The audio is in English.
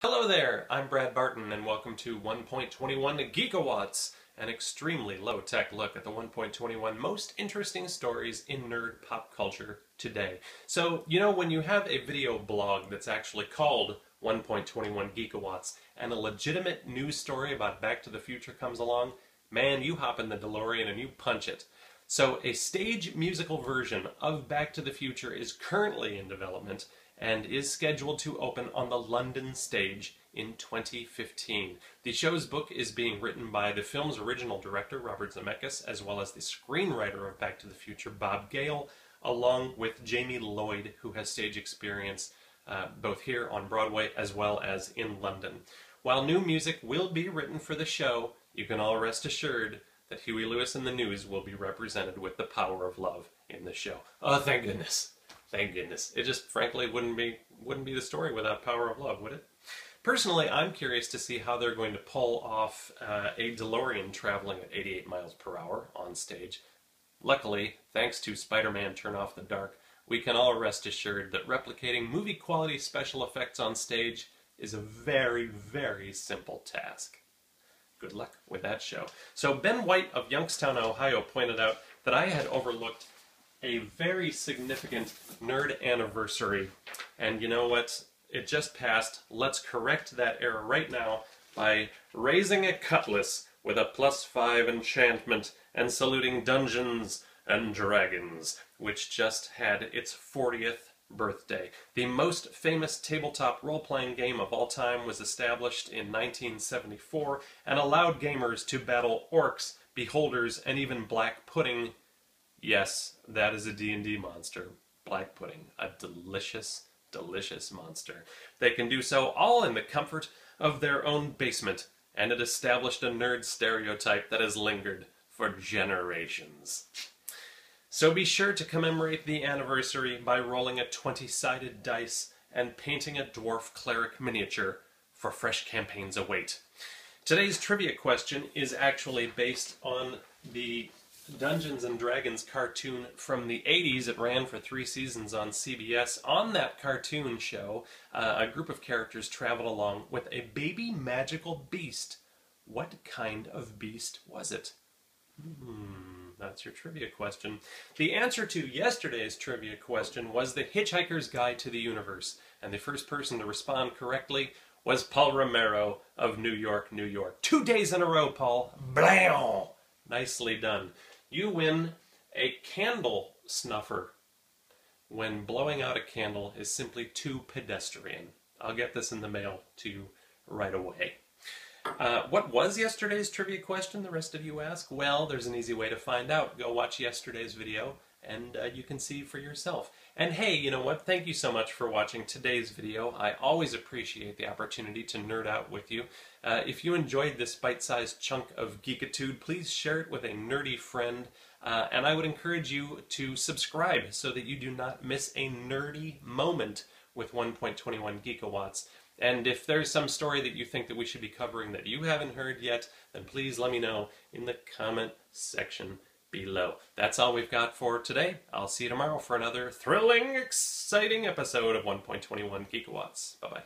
Hello there, I'm Brad Barton and welcome to 1.21 Geekawatts, an extremely low-tech look at the 1.21 most interesting stories in nerd pop culture today. So, when you have a video blog that's actually called 1.21 Geekawatts and a legitimate news story about Back to the Future comes along, man, you hop in the DeLorean and you punch it. So a stage musical version of Back to the Future is currently in development and is scheduled to open on the London stage in 2015. The show's book is being written by the film's original director, Robert Zemeckis, as well as the screenwriter of Back to the Future, Bob Gale, along with Jamie Lloyd, who has stage experience both here on Broadway as well as in London. While new music will be written for the show, you can all rest assured that Huey Lewis and the News will be represented with the power of love in the show. Oh, thank goodness. Thank goodness. It just, frankly, wouldn't be the story without Power of Love, would it? Personally, I'm curious to see how they're going to pull off a DeLorean traveling at 88 miles per hour on stage. Luckily, thanks to Spider-Man Turn Off the Dark, we can all rest assured that replicating movie-quality special effects on stage is a very, very simple task. Good luck with that show. So Ben White of Youngstown, Ohio pointed out that I had overlooked a very significant nerd anniversary. And you know what? It just passed. Let's correct that error right now by raising a cutlass with a +5 enchantment and saluting Dungeons and Dragons, which just had its 40th birthday. The most famous tabletop role-playing game of all time was established in 1974 and allowed gamers to battle orcs, beholders, and even black pudding. Yes, that is a D&D monster. Black pudding. A delicious, delicious monster. They can do so all in the comfort of their own basement, and it established a nerd stereotype that has lingered for generations. So be sure to commemorate the anniversary by rolling a 20-sided dice and painting a dwarf cleric miniature, for fresh campaigns await. Today's trivia question is actually based on the Dungeons and Dragons cartoon from the 80s. It ran for 3 seasons on CBS. On that cartoon show, a group of characters traveled along with a baby magical beast. What kind of beast was it? That's your trivia question. The answer to yesterday's trivia question was The Hitchhiker's Guide to the Universe, and the first person to respond correctly was Paul Romero of New York, New York. 2 days in a row, Paul. Blam! Nicely done. You win a candle snuffer when blowing out a candle is simply too pedestrian. I'll get this in the mail to you right away. What was yesterday's trivia question, the rest of you ask? Well, there's an easy way to find out. Go watch yesterday's video and you can see for yourself. And hey, you know what? Thank you so much for watching today's video. I always appreciate the opportunity to nerd out with you. If you enjoyed this bite-sized chunk of geekitude, please share it with a nerdy friend. And I would encourage you to subscribe so that you do not miss a nerdy moment with 1.21 Geekawatts. And if there's some story that you think that we should be covering that you haven't heard yet, then please let me know in the comment section below. That's all we've got for today. I'll see you tomorrow for another thrilling, exciting episode of 1.21 Geekawatts. Bye-bye.